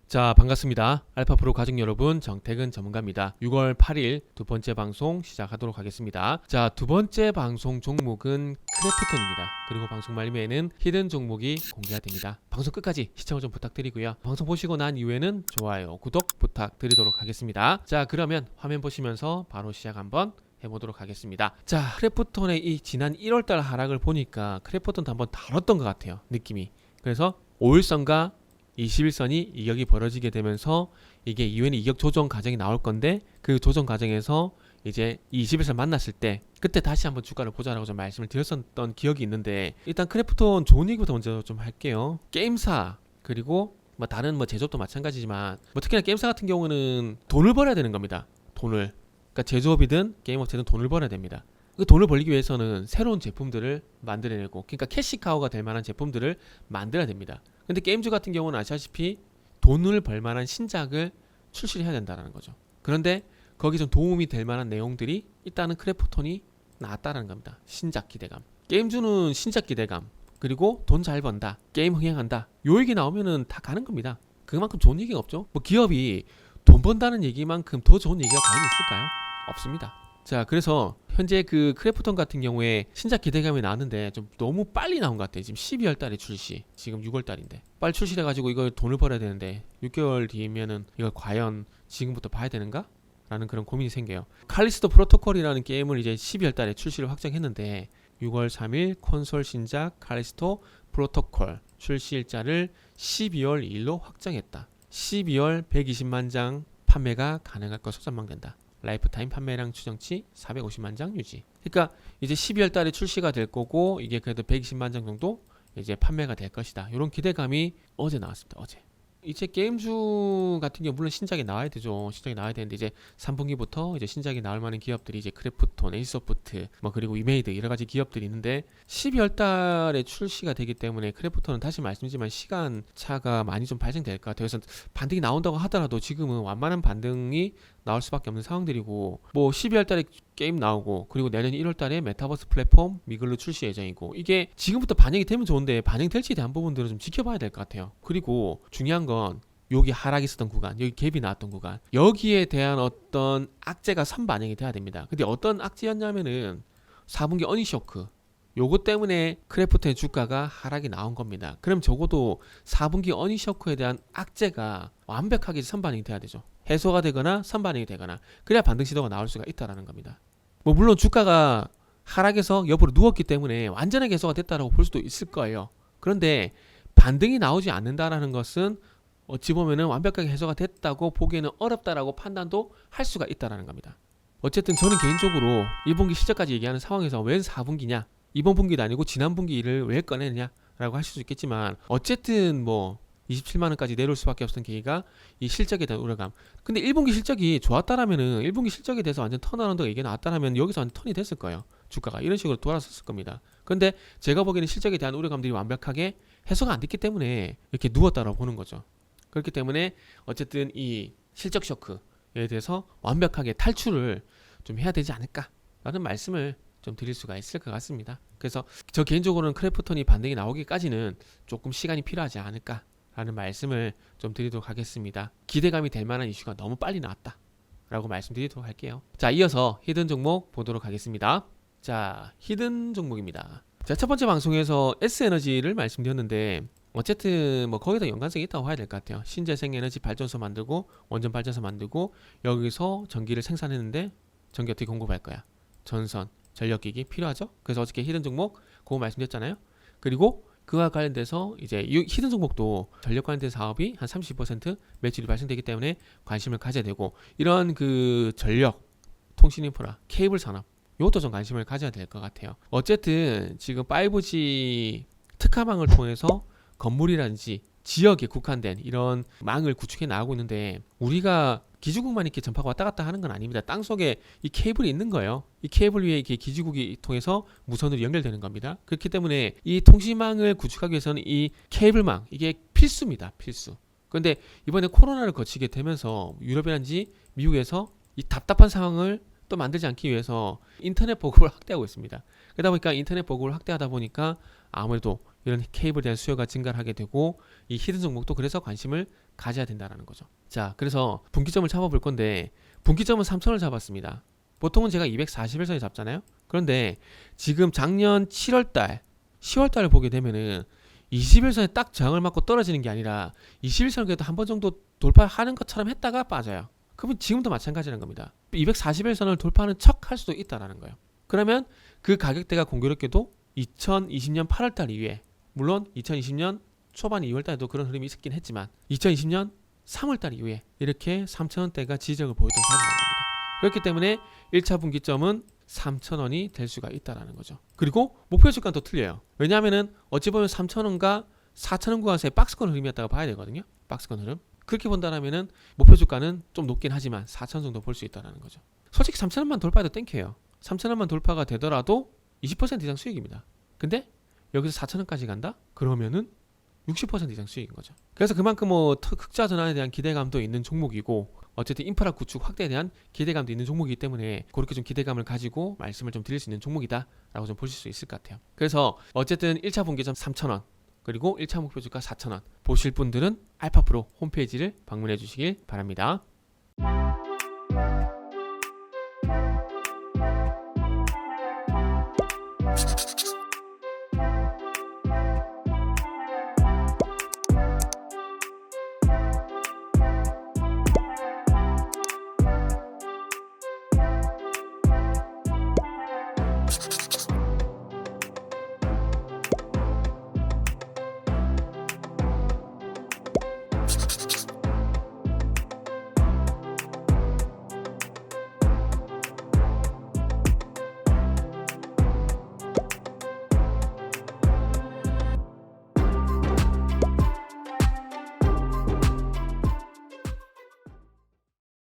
자, 반갑습니다. 알파프로 가족 여러분, 정택은 전문가입니다. 6월 8일 두 번째 방송 시작하도록 하겠습니다. 자, 두 번째 방송 종목은 크래프톤입니다. 그리고 방송 말미에는 히든 종목이 공개가 됩니다. 방송 끝까지 시청을 좀 부탁드리고요. 방송 보시고 난 이후에는 좋아요, 구독 부탁드리도록 하겠습니다. 자, 그러면 화면 보시면서 바로 시작 한번 해보도록 하겠습니다. 자, 크래프톤의 이 지난 1월달 하락을 보니까 크래프톤도 한번 다뤘던 것 같아요, 느낌이. 그래서 5일선과 21선이 이격이 벌어지게 되면서 이게 이후에는 이격 조정 과정이 나올 건데, 그 조정 과정에서 이제 21선 만났을 때 그때 다시 한번 주가를 보자라고 좀 말씀을 드렸었던 기억이 있는데, 일단 크래프톤 좋은 얘기부터 먼저 좀 할게요. 게임사 그리고 뭐 다른 뭐 제조업도 마찬가지지만 뭐 특히나 게임사 같은 경우는 돈을 벌어야 되는 겁니다. 돈을. 그러니까 제조업이든 게임업체든 돈을 벌어야 됩니다. 그 돈을 벌기 위해서는 새로운 제품들을 만들어내고, 그러니까 캐시카우가 될 만한 제품들을 만들어야 됩니다. 근데 게임주 같은 경우는 아시다시피 돈을 벌 만한 신작을 출시를 해야 된다는 거죠. 그런데 거기 좀 도움이 될 만한 내용들이 일단은 크래프톤이 나왔다는 겁니다. 신작 기대감. 게임주는 신작 기대감, 그리고 돈 잘 번다, 게임 흥행한다, 요 얘기 나오면은 다 가는 겁니다. 그만큼 좋은 얘기가 없죠. 뭐 기업이 돈 번다는 얘기만큼 더 좋은 얘기가 과연 있을까요? 없습니다. 자, 그래서 현재 그 크래프톤 같은 경우에 신작 기대감이 나왔는데 좀 너무 빨리 나온 것 같아요. 지금 12월 달에 출시, 지금 6월 달인데 빨리 출시해가지고 이걸 돈을 벌어야 되는데 6개월 뒤면은 이걸 과연 지금부터 봐야 되는가? 라는 그런 고민이 생겨요. 칼리스토 프로토콜이라는 게임을 이제 12월 달에 출시를 확정했는데 6월 3일 콘솔 신작 칼리스토 프로토콜 출시 일자를 12월 2일로 확정했다. 12월 120만 장 판매가 가능할 것으로 전망된다. 라이프타임 판매량 추정치 450만 장 유지. 그러니까 이제 12월 달에 출시가 될 거고, 이게 그래도 120만 장 정도 이제 판매가 될 것이다. 이런 기대감이 어제 나왔습니다. 어제. 이제 게임주 같은 경우 물론 신작이 나와야 되죠. 신작이 나와야 되는데 이제 3분기부터 이제 신작이 나올 만한 기업들이 이제 크래프톤, 에이소프트, 뭐 그리고 이메이드 여러 가지 기업들이 있는데 12월 달에 출시가 되기 때문에 크래프톤은 다시 말씀드리지만 시간 차가 많이 좀 발생될 것 같아요. 그래서 반등이 나온다고 하더라도 지금은 완만한 반등이 나올 수밖에 없는 상황들이고, 뭐 12월 달에 게임 나오고, 그리고 내년 1월 달에 메타버스 플랫폼 미글로 출시 예정이고, 이게 지금부터 반영이 되면 좋은데 반영될지에 대한 부분들은 좀 지켜봐야 될 것 같아요. 그리고 중요한 건 여기 하락이 있었던 구간, 여기 갭이 나왔던 구간, 여기에 대한 어떤 악재가 선반영이 돼야 됩니다. 근데 어떤 악재였냐면은 4분기 어닝쇼크, 요거 때문에 크래프톤의 주가가 하락이 나온 겁니다. 그럼 적어도 4분기 어닝쇼크에 대한 악재가 완벽하게 선반영이 돼야 되죠. 해소가 되거나 선반영이 되거나, 그래야 반등 시도가 나올 수가 있다라는 겁니다. 뭐 물론 주가가 하락해서 옆으로 누웠기 때문에 완전하게 해소가 됐다라고 볼 수도 있을 거예요. 그런데 반등이 나오지 않는다라는 것은 어찌 보면은 완벽하게 해소가 됐다고 보기에는 어렵다라고 판단도 할 수가 있다라는 겁니다. 어쨌든 저는 개인적으로 1분기 실적까지 얘기하는 상황에서 왜 4분기냐, 이번 분기도 아니고 지난 분기를 왜 꺼내느냐라고 하실 수 있겠지만, 어쨌든 뭐 27만원까지 내려올 수밖에 없었던 계기가 이 실적에 대한 우려감. 근데 1분기 실적이 좋았다라면은 1분기 실적에 대해서 완전 턴어라운드가 얘기가 나왔다라면 여기서 완전 턴이 됐을 거예요. 주가가 이런 식으로 돌아섰을 겁니다. 근데 제가 보기에는 실적에 대한 우려감들이 완벽하게 해소가 안 됐기 때문에 이렇게 누웠다라고 보는 거죠. 그렇기 때문에 어쨌든 이 실적 쇼크에 대해서 완벽하게 탈출을 좀 해야 되지 않을까라는 말씀을 좀 드릴 수가 있을 것 같습니다. 그래서 저 개인적으로는 크래프톤이 반등이 나오기까지는 조금 시간이 필요하지 않을까 라는 말씀을 좀 드리도록 하겠습니다. 기대감이 될 만한 이슈가 너무 빨리 나왔다 라고 말씀드리도록 할게요. 자, 이어서 히든 종목 보도록 하겠습니다. 자, 히든 종목입니다. 자, 첫 번째 방송에서 S에너지를 말씀드렸는데, 어쨌든 뭐 거기다 연관성이 있다고 봐야 될 것 같아요. 신재생에너지 발전소 만들고 원전 발전소 만들고 여기서 전기를 생산했는데 전기 어떻게 공급할 거야? 전선, 전력기기 필요하죠? 그래서 어저께 히든 종목 그거 말씀드렸잖아요. 그리고 그와 관련돼서 이제 히든 종목도 전력 관련된 사업이 한 30% 매출이 발생되기 때문에 관심을 가져야 되고, 이런 그 전력, 통신 인프라, 케이블 산업, 이것도 좀 관심을 가져야 될 것 같아요. 어쨌든 지금 5G 특화망을 통해서 건물이라든지 지역에 국한된 이런 망을 구축해 나가고 있는데, 우리가 기지국만 이렇게 전파가 왔다 갔다 하는 건 아닙니다. 땅 속에 이 케이블이 있는 거예요. 이 케이블 위에 이렇게 기지국이 통해서 무선으로 연결되는 겁니다. 그렇기 때문에 이 통신망을 구축하기 위해서는 이 케이블망 이게 필수입니다. 필수. 그런데 이번에 코로나를 거치게 되면서 유럽이란지 미국에서 이 답답한 상황을 또 만들지 않기 위해서 인터넷 보급을 확대하고 있습니다. 그러다 보니까 인터넷 보급을 확대하다 보니까 아무래도 이런 케이블에 대한 수요가 증가를 하게 되고 이 히든 종목도 그래서 관심을 가져야 된다는 거죠. 자, 그래서 분기점을 잡아볼 건데 분기점은 3천을 잡았습니다. 보통은 제가 241선에 잡잖아요. 그런데 지금 작년 7월달, 10월달을 보게 되면은 21선에 딱 저항을 맞고 떨어지는 게 아니라 21선을 그래도 한 번 정도 돌파하는 것처럼 했다가 빠져요. 그러면 지금도 마찬가지라는 겁니다. 241선을 돌파하는 척 할 수도 있다라는 거예요. 그러면 그 가격대가 공교롭게도 2020년 8월달 이후에, 물론 2020년 초반 2월달에도 그런 흐름이 있었긴 했지만 2020년 3월달 이후에 이렇게 3,000원대가 지지력을 보였던 자리라는 겁니다. 그렇기 때문에 1차 분기점은 3,000원이 될 수가 있다라는 거죠. 그리고 목표 주가는 또 틀려요. 왜냐하면은 어찌 보면 3,000원과 4,000원 구간 사이 박스권 흐름이었다고 봐야 되거든요. 박스권 흐름. 그렇게 본다라면은 목표 주가는 좀 높긴 하지만 4,000원 정도 볼 수 있다라는 거죠. 솔직히 3,000원만 돌파해도 땡큐예요. 3,000원만 돌파가 되더라도 20% 이상 수익입니다. 근데 여기서 4,000원까지 간다? 그러면은 60% 이상 수익인 거죠. 그래서 그만큼 뭐 흑자 전환에 대한 기대감도 있는 종목이고 어쨌든 인프라 구축 확대에 대한 기대감도 있는 종목이기 때문에 그렇게 좀 기대감을 가지고 말씀을 좀 드릴 수 있는 종목이다 라고 좀 보실 수 있을 것 같아요. 그래서 어쨌든 1차 분기점 3,000원 그리고 1차 목표 주가 4,000원 보실 분들은 알파프로 홈페이지를 방문해 주시길 바랍니다.